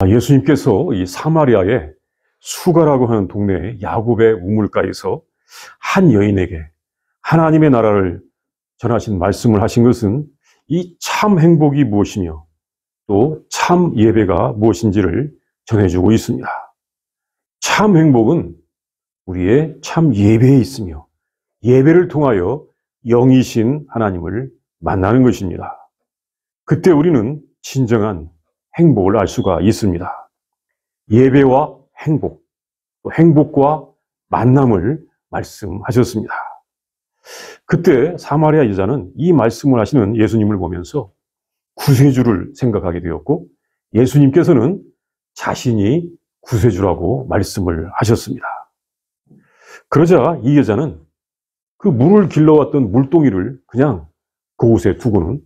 예수님께서 이 사마리아의 수가라고 하는 동네의 야곱의 우물가에서 한 여인에게 하나님의 나라를 전하신 말씀을 하신 것은 이 참 행복이 무엇이며 또 참 예배가 무엇인지를 전해주고 있습니다. 참 행복은 우리의 참 예배에 있으며 예배를 통하여 영이신 하나님을 만나는 것입니다. 그때 우리는 진정한 행복을 알 수가 있습니다. 예배와 행복, 또 행복과 만남을 말씀하셨습니다. 그때 사마리아 여자는 이 말씀을 하시는 예수님을 보면서 구세주를 생각하게 되었고 예수님께서는 자신이 구세주라고 말씀을 하셨습니다. 그러자 이 여자는 그 물을 길러왔던 물동이를 그냥 그곳에 두고는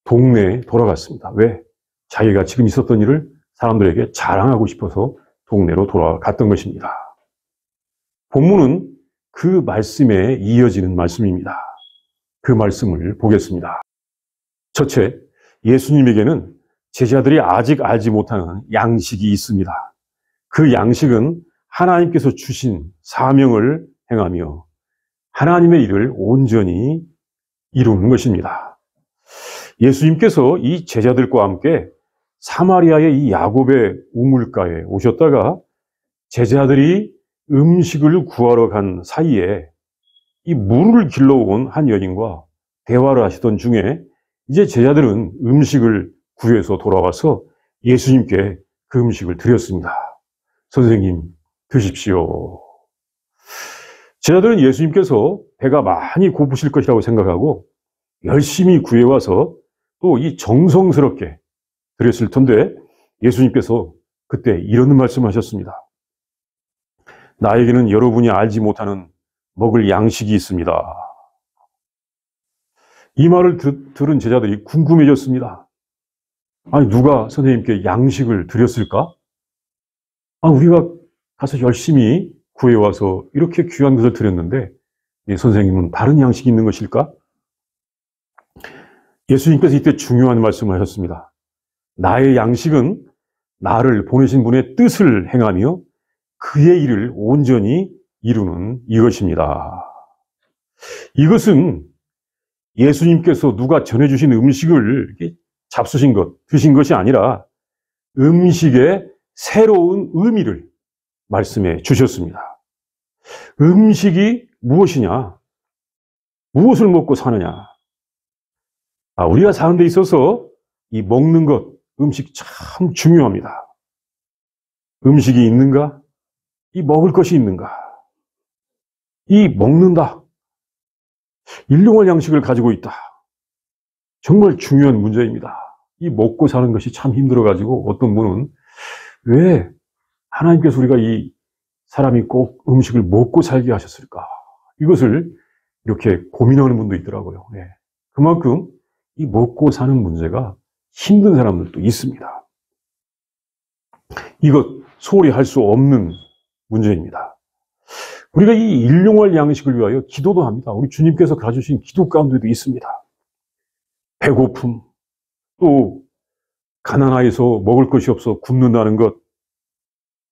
동네에 돌아갔습니다. 왜? 자기가 지금 있었던 일을 사람들에게 자랑하고 싶어서 동네로 돌아갔던 것입니다. 본문은 그 말씀에 이어지는 말씀입니다. 그 말씀을 보겠습니다. 첫째, 예수님에게는 제자들이 아직 알지 못하는 양식이 있습니다. 그 양식은 하나님께서 주신 사명을 행하며 하나님의 일을 온전히 이루는 것입니다. 예수님께서 이 제자들과 함께 사마리아의 이 야곱의 우물가에 오셨다가 제자들이 음식을 구하러 간 사이에 이 물을 길러온 한 여인과 대화를 하시던 중에 이제 제자들은 음식을 구해서 돌아와서 예수님께 그 음식을 드렸습니다. 선생님, 드십시오. 제자들은 예수님께서 배가 많이 고프실 것이라고 생각하고 열심히 구해와서 또 이 정성스럽게 드렸을 텐데 예수님께서 그때 이런 말씀하셨습니다. 나에게는 여러분이 알지 못하는 먹을 양식이 있습니다. 이 말을 들은 제자들이 궁금해졌습니다. 아니, 누가 선생님께 양식을 드렸을까? 우리가 가서 열심히 구해와서 이렇게 귀한 것을 드렸는데 선생님은 다른 양식이 있는 것일까? 예수님께서 이때 중요한 말씀을 하셨습니다. 나의 양식은 나를 보내신 분의 뜻을 행하며 그의 일을 온전히 이루는 이것입니다. 이것은 예수님께서 누가 전해주신 음식을 잡수신 것, 드신 것이 아니라 음식의 새로운 의미를 말씀해 주셨습니다. 음식이 무엇이냐? 무엇을 먹고 사느냐? 우리가 사는 데 있어서 이 먹는 것, 음식 참 중요합니다. 음식이 있는가? 이 먹을 것이 있는가? 이 먹는다. 일용할 양식을 가지고 있다. 정말 중요한 문제입니다. 이 먹고 사는 것이 참 힘들어가지고 어떤 분은 왜 하나님께서 우리가 이 사람이 꼭 음식을 먹고 살게 하셨을까? 이것을 이렇게 고민하는 분도 있더라고요. 그만큼 이 먹고 사는 문제가 힘든 사람들도 있습니다. 이것 소홀히 할 수 없는 문제입니다. 우리가 이 일용할 양식을 위하여 기도도 합니다. 우리 주님께서 가주신 기도 가운데도 있습니다. 배고픔, 또 가난하여서 먹을 것이 없어 굶는다는 것,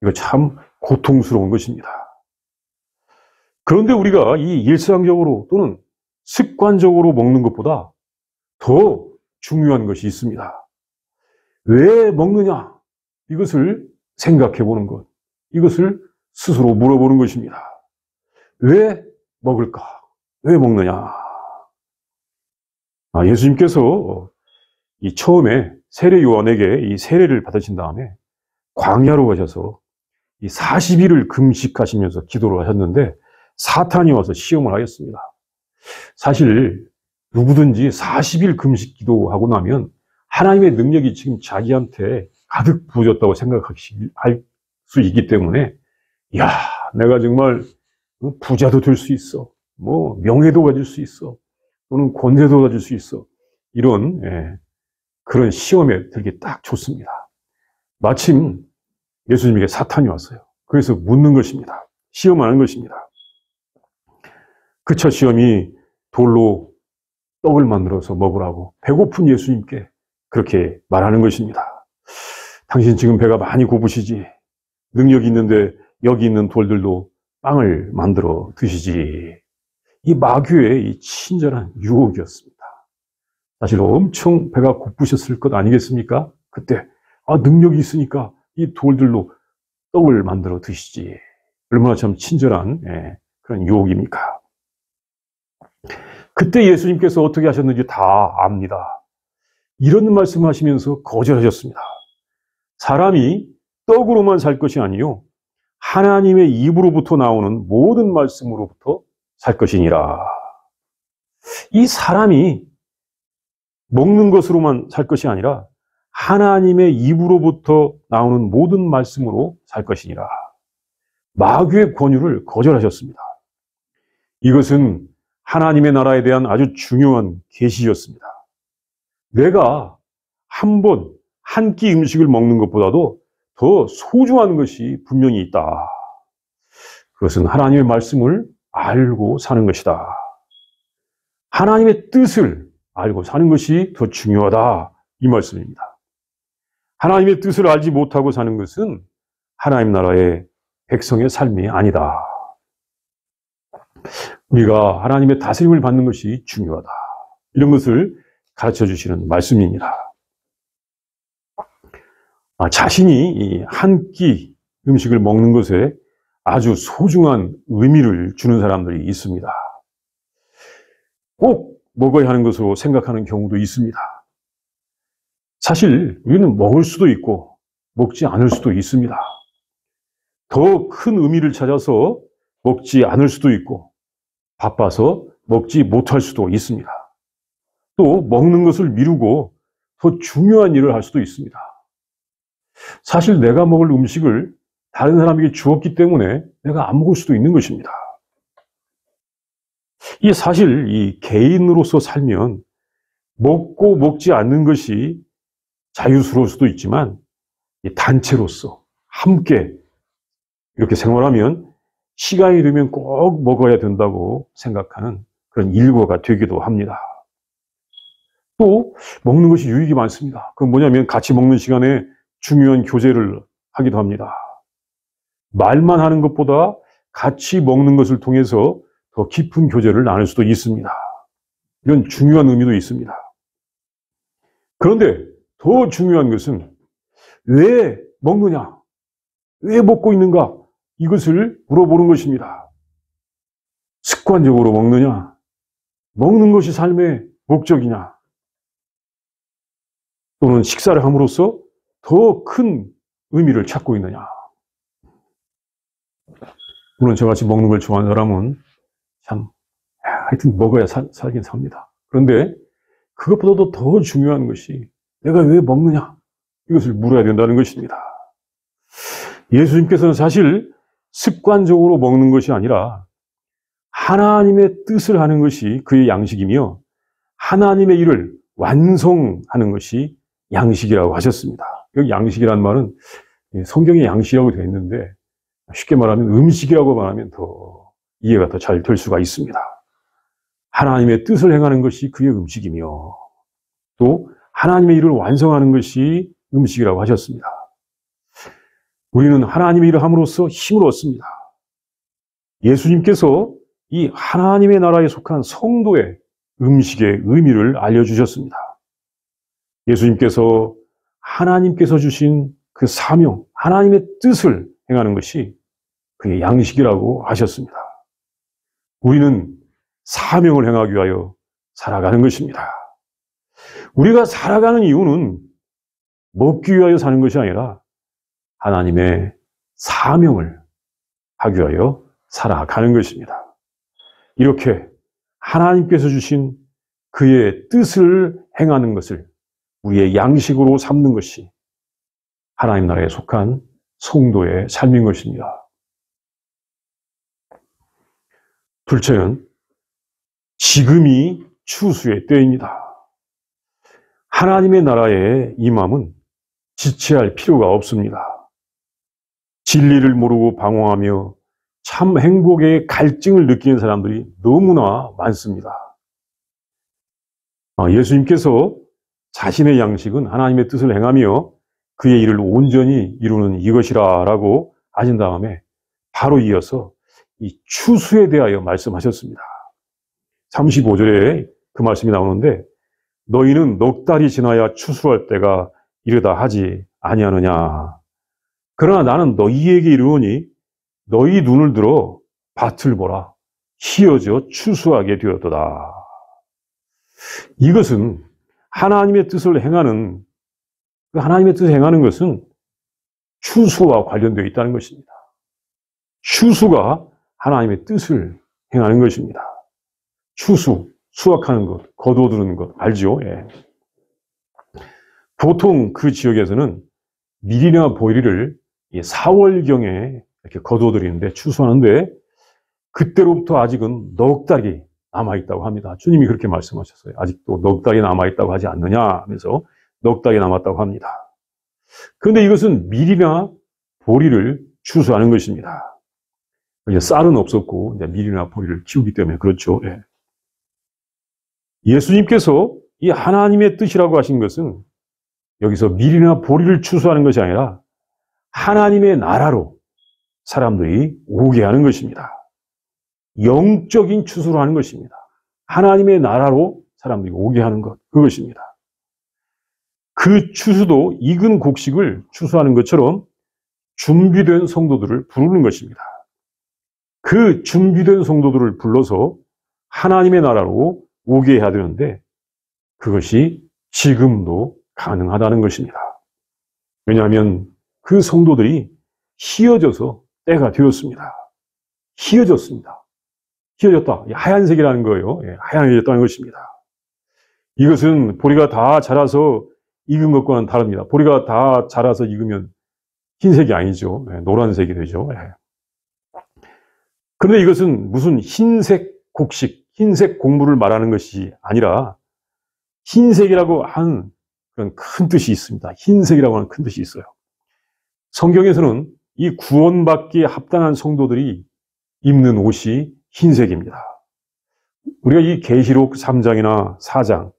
이거 참 고통스러운 것입니다. 그런데 우리가 이 일상적으로 또는 습관적으로 먹는 것보다 더 중요한 것이 있습니다. 왜 먹느냐? 이것을 생각해 보는 것, 이것을 스스로 물어보는 것입니다. 왜 먹을까? 왜 먹느냐? 예수님께서 이 처음에 세례 요한에게 이 세례를 받으신 다음에 광야로 가셔서 이 40일을 금식하시면서 기도를 하셨는데 사탄이 와서 시험을 하였습니다. 사실 누구든지 40일 금식 기도하고 나면 하나님의 능력이 지금 자기한테 가득 부어졌다고 생각할 수 있기 때문에 야, 내가 정말 부자도 될 수 있어. 명예도 가질 수 있어. 또는 권세도 가질 수 있어. 이런 그런 시험에 들기 딱 좋습니다. 마침 예수님에게 사탄이 왔어요. 그래서 묻는 것입니다. 시험하는 것입니다. 그 첫 시험이 돌로 떡을 만들어서 먹으라고 배고픈 예수님께 그렇게 말하는 것입니다. 당신 지금 배가 많이 고프시지? 능력이 있는데 여기 있는 돌들로 빵을 만들어 드시지. 이 마귀의 이 친절한 유혹이었습니다. 사실 엄청 배가 고프셨을 것 아니겠습니까? 그때 능력이 있으니까 이 돌들로 떡을 만들어 드시지. 얼마나 참 친절한 그런 유혹입니까? 그때 예수님께서 어떻게 하셨는지 다 압니다. 이런 말씀하시면서 거절하셨습니다. 사람이 떡으로만 살 것이 아니요 하나님의 입으로부터 나오는 모든 말씀으로부터 살 것이니라. 이 사람이 먹는 것으로만 살 것이 아니라 하나님의 입으로부터 나오는 모든 말씀으로 살 것이니라. 마귀의 권유를 거절하셨습니다. 이것은 하나님의 나라에 대한 아주 중요한 계시였습니다. 내가 한 끼 음식을 먹는 것보다도 더 소중한 것이 분명히 있다. 그것은 하나님의 말씀을 알고 사는 것이다. 하나님의 뜻을 알고 사는 것이 더 중요하다. 이 말씀입니다. 하나님의 뜻을 알지 못하고 사는 것은 하나님 나라의 백성의 삶이 아니다. 우리가 하나님의 다스림을 받는 것이 중요하다. 이런 것을 가르쳐 주시는 말씀입니다. 자신이 한 끼 음식을 먹는 것에 아주 소중한 의미를 주는 사람들이 있습니다. 꼭 먹어야 하는 것으로 생각하는 경우도 있습니다. 사실 우리는 먹을 수도 있고 먹지 않을 수도 있습니다. 더 큰 의미를 찾아서 먹지 않을 수도 있고 바빠서 먹지 못할 수도 있습니다. 또 먹는 것을 미루고 더 중요한 일을 할 수도 있습니다. 사실 내가 먹을 음식을 다른 사람에게 주었기 때문에 내가 안 먹을 수도 있는 것입니다. 이게 사실 이 개인으로서 살면 먹고 먹지 않는 것이 자유스러울 수도 있지만 단체로서 함께 이렇게 생활하면 시간이 되면 꼭 먹어야 된다고 생각하는 그런 일과가 되기도 합니다. 또 먹는 것이 유익이 많습니다. 그건 뭐냐면 같이 먹는 시간에 중요한 교제를 하기도 합니다. 말만 하는 것보다 같이 먹는 것을 통해서 더 깊은 교제를 나눌 수도 있습니다. 이런 중요한 의미도 있습니다. 그런데 더 중요한 것은 왜 먹느냐? 왜 먹고 있는가? 이것을 물어보는 것입니다. 습관적으로 먹느냐? 먹는 것이 삶의 목적이냐? 또는 식사를 함으로써 더 큰 의미를 찾고 있느냐? 물론 저같이 먹는 걸 좋아하는 사람은 참 하여튼 먹어야 살긴 삽니다. 그런데 그것보다도 더 중요한 것이 내가 왜 먹느냐? 이것을 물어야 된다는 것입니다. 예수님께서는 사실 습관적으로 먹는 것이 아니라 하나님의 뜻을 하는 것이 그의 양식이며 하나님의 일을 완성하는 것이 양식이라고 하셨습니다. 여기 양식이라는 말은 성경에 양식이라고 되어 있는데 쉽게 말하면 음식이라고 말하면 더 이해가 더 잘 될 수가 있습니다. 하나님의 뜻을 행하는 것이 그의 음식이며 또 하나님의 일을 완성하는 것이 음식이라고 하셨습니다. 우리는 하나님의 일을 함으로써 힘을 얻습니다. 예수님께서 이 하나님의 나라에 속한 성도의 음식의 의미를 알려주셨습니다. 예수님께서 하나님께서 주신 그 사명, 하나님의 뜻을 행하는 것이 그의 양식이라고 하셨습니다. 우리는 사명을 행하기 위하여 살아가는 것입니다. 우리가 살아가는 이유는 먹기 위하여 사는 것이 아니라 하나님의 사명을 하기 위하여 살아가는 것입니다. 이렇게 하나님께서 주신 그의 뜻을 행하는 것을 우리의 양식으로 삼는 것이 하나님 나라에 속한 성도의 삶인 것입니다. 둘째는 지금이 추수의 때입니다. 하나님의 나라에 임함은 지체할 필요가 없습니다. 진리를 모르고 방황하며 참 행복의 갈증을 느끼는 사람들이 너무나 많습니다. 예수님께서 자신의 양식은 하나님의 뜻을 행하며 그의 일을 온전히 이루는 이것이라 라고 하신 다음에 바로 이어서 이 추수에 대하여 말씀하셨습니다. 35절에 그 말씀이 나오는데 너희는 넉 달이 지나야 추수할 때가 이르다 하지 아니하느냐. 그러나 나는 너희에게 이르노니 너희 눈을 들어 밭을 보라. 휘어져 추수하게 되었도다. 이것은 하나님의 뜻을 행하는, 하나님의 뜻을 행하는 것은 추수와 관련되어 있다는 것입니다. 추수가 하나님의 뜻을 행하는 것입니다. 추수, 수확하는 것, 거두어두는 것, 알죠? 예. 보통 그 지역에서는 밀이나 보리를 4월경에 이렇게 거두어들이는데, 추수하는데, 그때로부터 아직은 넉 달이 남아있다고 합니다. 주님이 그렇게 말씀하셨어요. 아직도 넉 달이 남아있다고 하지 않느냐 하면서 넉 달이 남았다고 합니다. 그런데 이것은 밀이나 보리를 추수하는 것입니다. 이제 쌀은 없었고, 이제 밀이나 보리를 키우기 때문에 그렇죠. 예. 예수님께서 이 하나님의 뜻이라고 하신 것은 여기서 밀이나 보리를 추수하는 것이 아니라 하나님의 나라로 사람들이 오게 하는 것입니다. 영적인 추수를 하는 것입니다. 하나님의 나라로 사람들이 오게 하는 것, 그것입니다. 그 추수도 익은 곡식을 추수하는 것처럼 준비된 성도들을 부르는 것입니다. 그 준비된 성도들을 불러서 하나님의 나라로 오게 해야 되는데 그것이 지금도 가능하다는 것입니다. 왜냐하면 그 성도들이 휘어져서 때가 되었습니다. 휘어졌습니다. 휘어졌다. 하얀색이라는 거예요. 하얀해졌다는 것입니다. 이것은 보리가 다 자라서 익은 것과는 다릅니다. 보리가 다 자라서 익으면 흰색이 아니죠. 노란색이 되죠. 그런데 이것은 무슨 흰색 곡식, 흰색 곡물을 말하는 것이 아니라 흰색이라고 하는 그런 큰 뜻이 있습니다. 흰색이라고 하는 큰 뜻이 있어요. 성경에서는 이 구원받기에 합당한 성도들이 입는 옷이 흰색입니다. 우리가 이 계시록 3장이나 4장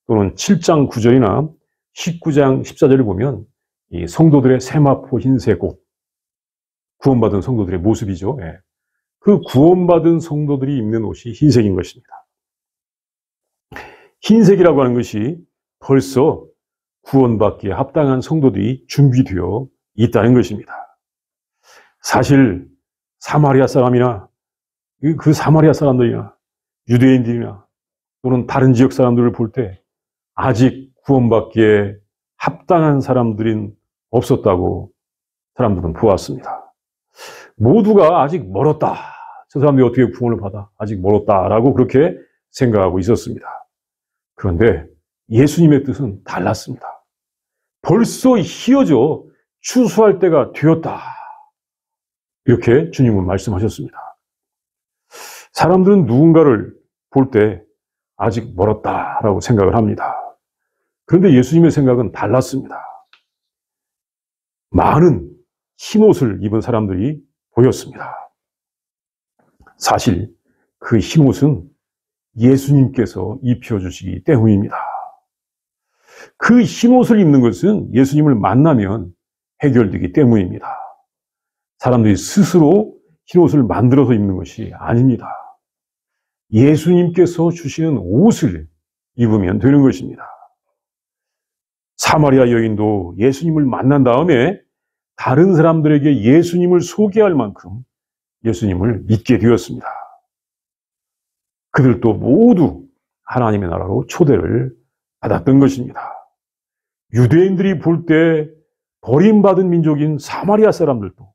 또는 7장 9절이나 19장 14절을 보면 이 성도들의 세마포 흰색 옷, 구원받은 성도들의 모습이죠. 그 구원받은 성도들이 입는 옷이 흰색인 것입니다. 흰색이라고 하는 것이 벌써 구원받기에 합당한 성도들이 준비되어 있다는 것입니다. 사실 사마리아 사람이나 그 사마리아 사람들이나 유대인들이나 또는 다른 지역 사람들을 볼 때 아직 구원받기에 합당한 사람들은 없었다고 사람들은 보았습니다. 모두가 아직 멀었다. 저 사람들이 어떻게 구원을 받아? 아직 멀었다라고 그렇게 생각하고 있었습니다. 그런데 예수님의 뜻은 달랐습니다. 벌써 휘어져 추수할 때가 되었다. 이렇게 주님은 말씀하셨습니다. 사람들은 누군가를 볼 때 아직 멀었다라고 생각을 합니다. 그런데 예수님의 생각은 달랐습니다. 많은 흰옷을 입은 사람들이 보였습니다. 사실 그 흰옷은 예수님께서 입혀주시기 때문입니다. 그 흰옷을 입는 것은 예수님을 만나면 해결되기 때문입니다. 사람들이 스스로 흰옷을 만들어서 입는 것이 아닙니다. 예수님께서 주시는 옷을 입으면 되는 것입니다. 사마리아 여인도 예수님을 만난 다음에 다른 사람들에게 예수님을 소개할 만큼 예수님을 믿게 되었습니다. 그들도 모두 하나님의 나라로 초대를 받았던 것입니다. 유대인들이 볼 때 버림받은 민족인 사마리아 사람들도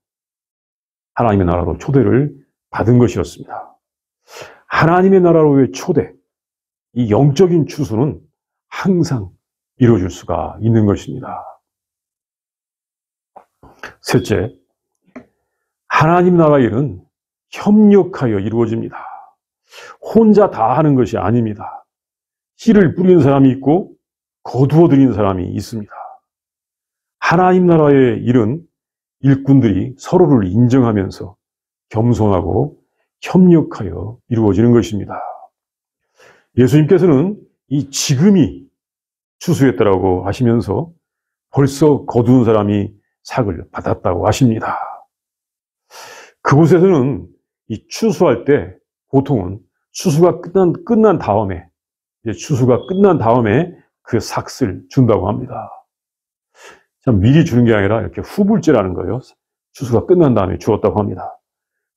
하나님의 나라로 초대를 받은 것이었습니다. 하나님의 나라로의 초대, 이 영적인 추수는 항상 이루어질 수가 있는 것입니다. 셋째, 하나님 나라 일은 협력하여 이루어집니다. 혼자 다 하는 것이 아닙니다. 씨를 뿌리는 사람이 있고 거두어 들이는 사람이 있습니다. 하나님 나라의 일은 일꾼들이 서로를 인정하면서 겸손하고 협력하여 이루어지는 것입니다. 예수님께서는 이 지금이 추수했다라고 하시면서 벌써 거둔 사람이 삭을 받았다고 하십니다. 그곳에서는 이 추수할 때 보통은 추수가 끝난 다음에, 추수가 끝난 다음에 그 삭을 준다고 합니다. 참 미리 주는 게 아니라 이렇게 후불제라는 거예요. 추수가 끝난 다음에 주었다고 합니다.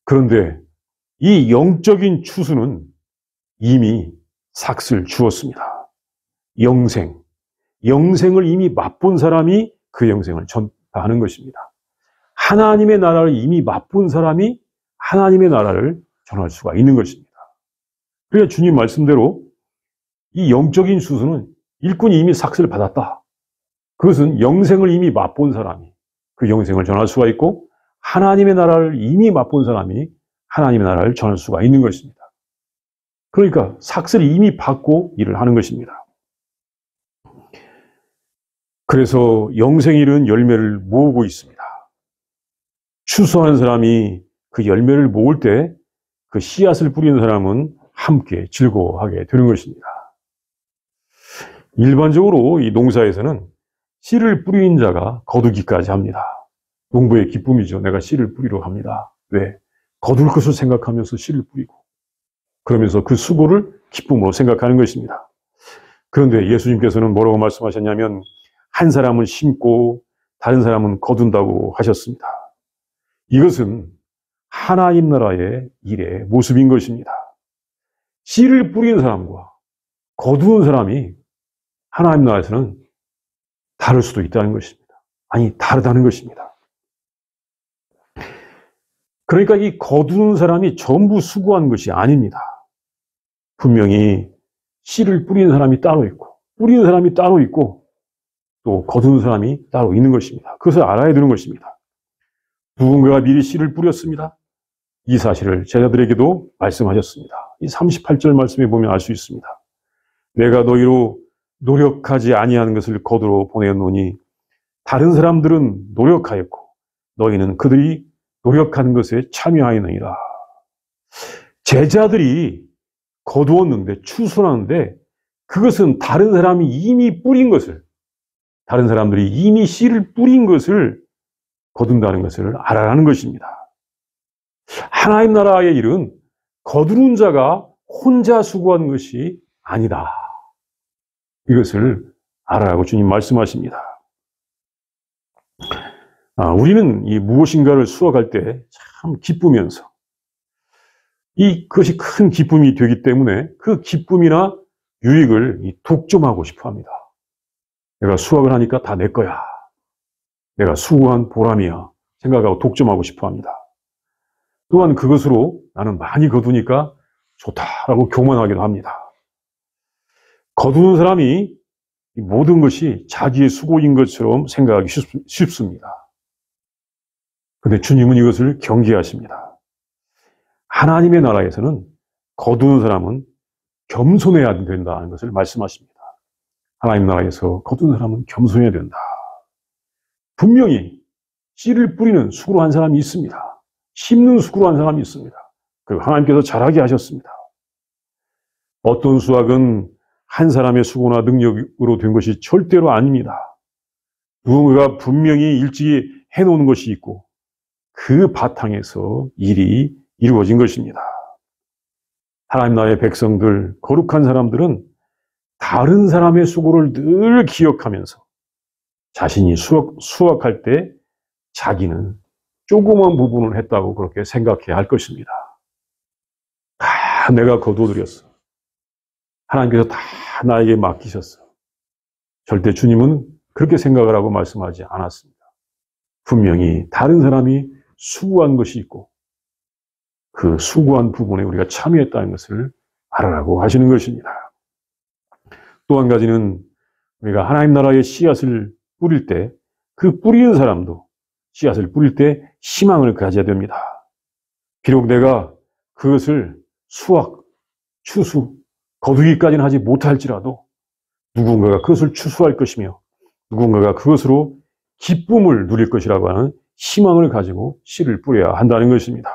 그런데 이 영적인 추수는 이미 삭을 주었습니다. 영생을 이미 맛본 사람이 그 영생을 전파하는 것입니다. 하나님의 나라를 이미 맛본 사람이 하나님의 나라를 전할 수가 있는 것입니다. 그러니까 주님 말씀대로 이 영적인 추수는 일꾼이 이미 삭을 받았다. 그것은 영생을 이미 맛본 사람이 그 영생을 전할 수가 있고, 하나님의 나라를 이미 맛본 사람이 하나님의 나라를 전할 수가 있는 것입니다. 그러니까 삭을 이미 받고 일을 하는 것입니다. 그래서 영생이 이른 열매를 모으고 있습니다. 추수하는 사람이 그 열매를 모을 때 그 씨앗을 뿌리는 사람은 함께 즐거워하게 되는 것입니다. 일반적으로 이 농사에서는 씨를 뿌리는 자가 거두기까지 합니다. 농부의 기쁨이죠. 내가 씨를 뿌리러 갑니다. 왜? 거둘 것을 생각하면서 씨를 뿌리고, 그러면서 그 수고를 기쁨으로 생각하는 것입니다. 그런데 예수님께서는 뭐라고 말씀하셨냐면, 한 사람은 심고 다른 사람은 거둔다고 하셨습니다. 이것은 하나님 나라의 일의 모습인 것입니다. 씨를 뿌리는 사람과 거두는 사람이 하나님 나라에서는 다를 수도 있다는 것입니다. 아니, 다르다는 것입니다. 그러니까 이 거두는 사람이 전부 수고한 것이 아닙니다. 분명히 씨를 뿌리는 사람이 따로 있고, 뿌리는 사람이 따로 있고, 또 거두는 사람이 따로 있는 것입니다. 그것을 알아야 되는 것입니다. 누군가가 미리 씨를 뿌렸습니다. 이 사실을 제자들에게도 말씀하셨습니다. 이 38절 말씀에 보면 알 수 있습니다. 내가 너희로 노력하지 아니하는 것을 거두러 보내었노니 다른 사람들은 노력하였고 너희는 그들이 노력하는 것에 참여하였느니라. 제자들이 거두었는데, 추수하는데, 그것은 다른 사람이 이미 뿌린 것을, 다른 사람들이 이미 씨를 뿌린 것을 거둔다는 것을 알아라는 것입니다. 하나님 나라의 일은 거두는 자가 혼자 수고한 것이 아니다. 이것을 알아라고 주님 말씀하십니다. 우리는 이 무엇인가를 수확할 때 참 기쁘면서, 그것이 큰 기쁨이 되기 때문에 그 기쁨이나 유익을 독점하고 싶어 합니다. 내가 수확을 하니까 다 내 거야. 내가 수고한 보람이야. 생각하고 독점하고 싶어 합니다. 또한 그것으로 나는 많이 거두니까 좋다라고 교만하기도 합니다. 거두는 사람이 모든 것이 자기의 수고인 것처럼 생각하기 쉽습니다. 그런데 주님은 이것을 경계하십니다. 하나님의 나라에서는 거두는 사람은 겸손해야 된다는 것을 말씀하십니다. 하나님 나라에서 거두는 사람은 겸손해야 된다. 분명히 씨를 뿌리는 수고한 사람이 있습니다. 심는 수고한 사람이 있습니다. 그리고 하나님께서 잘하게 하셨습니다. 어떤 수확은 한 사람의 수고나 능력으로 된 것이 절대로 아닙니다. 누군가가 분명히 일찍이 해놓은 것이 있고 그 바탕에서 일이 이루어진 것입니다. 하나님 나라의 백성들, 거룩한 사람들은 다른 사람의 수고를 늘 기억하면서 자신이 수확할 때 자기는 조그만 부분을 했다고 그렇게 생각해야 할 것입니다. 다 내가 거두어드렸어. 하나님께서 다 나에게 맡기셨어. 절대 주님은 그렇게 생각을 하고 말씀하지 않았습니다. 분명히 다른 사람이 수고한 것이 있고 그 수고한 부분에 우리가 참여했다는 것을 알아라고 하시는 것입니다. 또 한 가지는 우리가 하나님 나라의 씨앗을 뿌릴 때 그 뿌리는 사람도 씨앗을 뿌릴 때 희망을 가져야 됩니다. 비록 내가 그것을 수확, 추수, 거두기까지는 하지 못할지라도 누군가가 그것을 추수할 것이며 누군가가 그것으로 기쁨을 누릴 것이라고 하는 희망을 가지고 씨를 뿌려야 한다는 것입니다.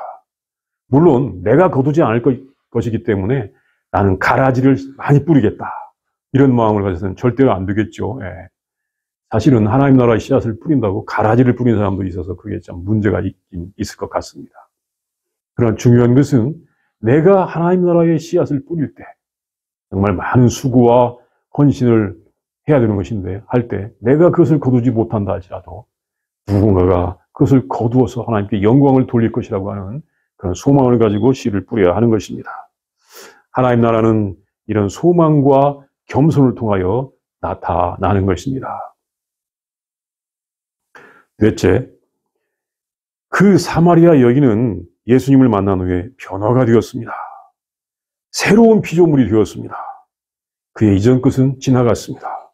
물론 내가 거두지 않을 것이기 때문에 나는 가라지를 많이 뿌리겠다. 이런 마음을 가져서는 절대로 안 되겠죠. 예. 사실은 하나님 나라의 씨앗을 뿌린다고 가라지를 뿌린 사람도 있어서 그게 좀 문제가 있긴 있을 것 같습니다. 그러나 중요한 것은 내가 하나님 나라의 씨앗을 뿌릴 때 정말 많은 수고와 헌신을 해야 되는 것인데 할 때 내가 그것을 거두지 못한다 할지라도 누군가가 그것을 거두어서 하나님께 영광을 돌릴 것이라고 하는 그런 소망을 가지고 씨를 뿌려야 하는 것입니다. 하나님 나라는 이런 소망과 겸손을 통하여 나타나는 것입니다. 넷째, 그 사마리아 여인은 예수님을 만난 후에 변화가 되었습니다. 새로운 피조물이 되었습니다. 그의 이전 것은 지나갔습니다.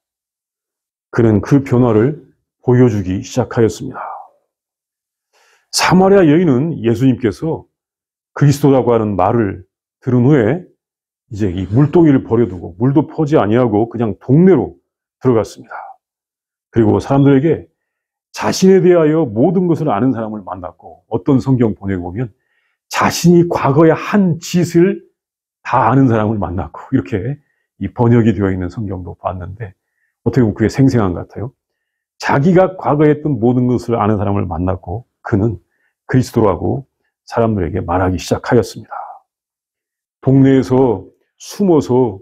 그는 그 변화를 보여주기 시작하였습니다. 사마리아 여인은 예수님께서 그리스도라고 하는 말을 들은 후에 이제 이 물동이를 버려두고 물도 퍼지 아니하고 그냥 동네로 들어갔습니다. 그리고 사람들에게 자신에 대하여 모든 것을 아는 사람을 만났고 어떤 성경 보내보면 자신이 과거에 한 짓을 다 아는 사람을 만났고 이렇게 이 번역이 되어 있는 성경도 봤는데 어떻게 보면 그게 생생한 것 같아요. 자기가 과거에 했던 모든 것을 아는 사람을 만났고 그는 그리스도라고 사람들에게 말하기 시작하였습니다. 동네에서 숨어서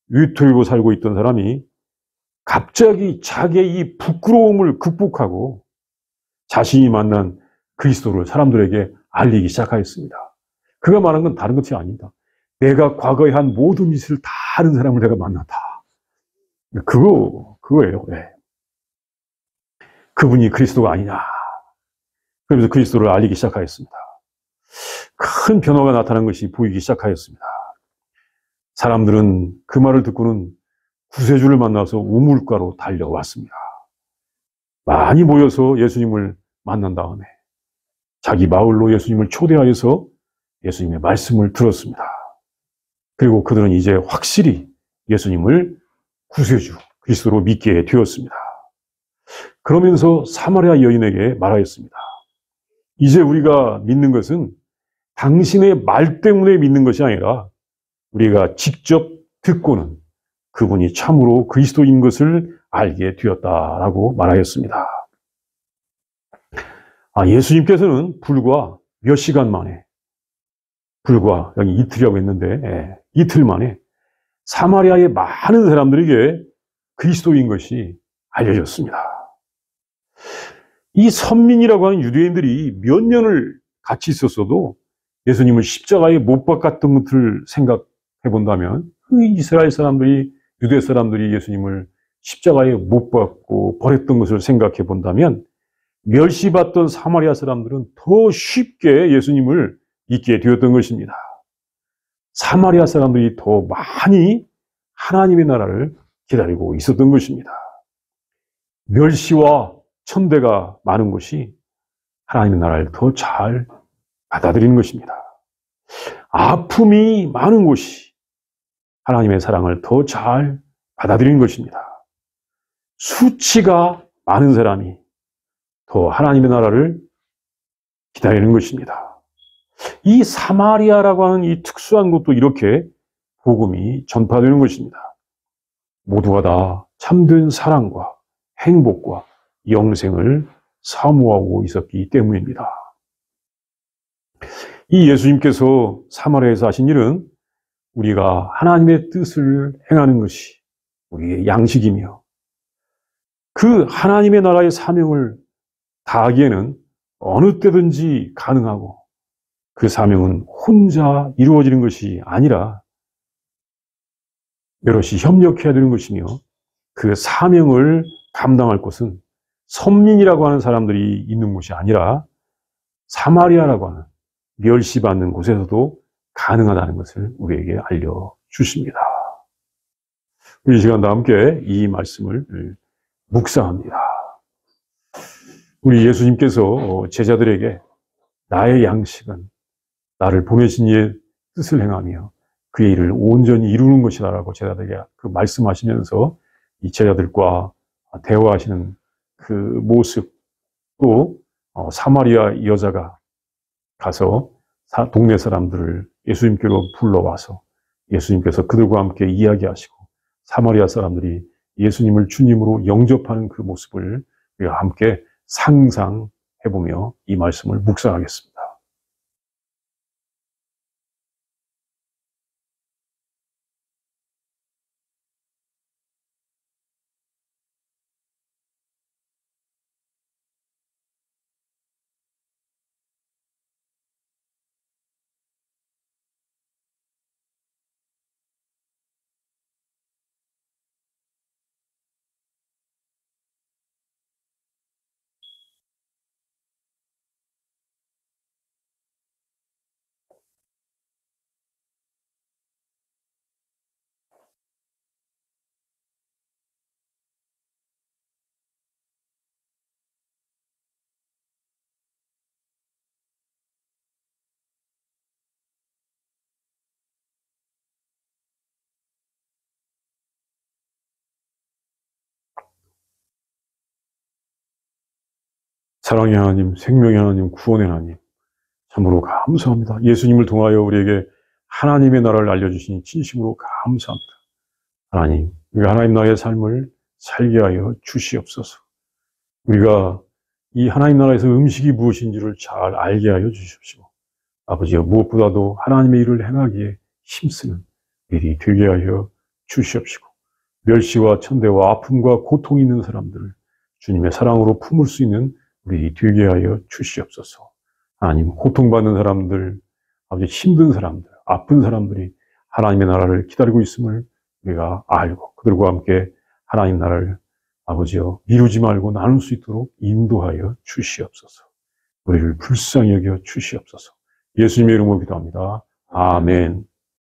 위틀고 살고 있던 사람이 갑자기 자기의 이 부끄러움을 극복하고 자신이 만난 그리스도를 사람들에게 알리기 시작하였습니다. 그가 말한 건 다른 것이 아닙니다. 내가 과거에 한 모든 짓을 다 아는 사람을 내가 만났다. 그거예요. 네. 그분이 그리스도가 아니냐. 그러면서 그리스도를 알리기 시작하였습니다. 큰 변화가 나타난 것이 보이기 시작하였습니다. 사람들은 그 말을 듣고는 구세주를 만나서 우물가로 달려왔습니다. 많이 모여서 예수님을 만난 다음에 자기 마을로 예수님을 초대하여서 예수님의 말씀을 들었습니다. 그리고 그들은 이제 확실히 예수님을 구세주, 그리스도로 믿게 되었습니다. 그러면서 사마리아 여인에게 말하였습니다. 이제 우리가 믿는 것은 당신의 말 때문에 믿는 것이 아니라 우리가 직접 듣고는 그분이 참으로 그리스도인 것을 알게 되었다라고 말하였습니다. 예수님께서는 불과 몇 시간 만에, 불과 여기 이틀이라고 했는데 이틀 만에 사마리아의 많은 사람들에게 그리스도인 것이 알려졌습니다. 이 선민이라고 하는 유대인들이 몇 년을 같이 있었어도 예수님을 십자가에 못 박았던 것을 생각해 본다면 그 이스라엘 사람들이, 유대 사람들이 예수님을 십자가에 못 박고 버렸던 것을 생각해 본다면 멸시받던 사마리아 사람들은 더 쉽게 예수님을 믿게 되었던 것입니다. 사마리아 사람들이 더 많이 하나님의 나라를 기다리고 있었던 것입니다. 멸시와 천대가 많은 곳이 하나님의 나라를 더 잘 받아들이는 것입니다. 아픔이 많은 곳이 하나님의 사랑을 더 잘 받아들이는 것입니다. 수치가 많은 사람이 더 하나님의 나라를 기다리는 것입니다. 이 사마리아라고 하는 이 특수한 곳도 이렇게 복음이 전파되는 것입니다. 모두가 다 참된 사랑과 행복과 영생을 사모하고 있었기 때문입니다. 이 예수님께서 사마리아에서 하신 일은 우리가 하나님의 뜻을 행하는 것이 우리의 양식이며 그 하나님의 나라의 사명을 다하기에는 어느 때든지 가능하고 그 사명은 혼자 이루어지는 것이 아니라 여럿이 협력해야 되는 것이며 그 사명을 감당할 곳은 선민이라고 하는 사람들이 있는 곳이 아니라 사마리아라고 하는 멸시받는 곳에서도 가능하다는 것을 우리에게 알려주십니다. 우리 이 시간도 함께 이 말씀을 묵상합니다. 우리 예수님께서 제자들에게 나의 양식은 나를 보내신 이의 뜻을 행하며 그의 일을 온전히 이루는 것이다라고 제자들에게 그 말씀하시면서 이 제자들과 대화하시는 그 모습, 또 사마리아 여자가 가서 동네 사람들을 예수님께로 불러와서 예수님께서 그들과 함께 이야기하시고 사마리아 사람들이 예수님을 주님으로 영접하는 그 모습을 우리가 함께 상상해보며 이 말씀을 묵상하겠습니다. 사랑의 하나님, 생명의 하나님, 구원의 하나님, 참으로 감사합니다. 예수님을 통하여 우리에게 하나님의 나라를 알려주시니 진심으로 감사합니다. 하나님, 우리가 하나님 나라의 삶을 살게 하여 주시옵소서. 우리가 이 하나님 나라에서 음식이 무엇인지를 잘 알게 하여 주십시오. 아버지여, 무엇보다도 하나님의 일을 행하기에 힘쓰는 일이 되게 하여 주시옵시고, 멸시와 천대와 아픔과 고통이 있는 사람들을 주님의 사랑으로 품을 수 있는 우리 되게 하여 주시옵소서. 하나님, 고통받는 사람들, 아버지 힘든 사람들, 아픈 사람들이 하나님의 나라를 기다리고 있음을 우리가 알고 그들과 함께 하나님 나라를 아버지여 미루지 말고 나눌 수 있도록 인도하여 주시옵소서. 우리를 불쌍히 여겨 주시옵소서. 예수님의 이름으로 기도합니다. 아멘.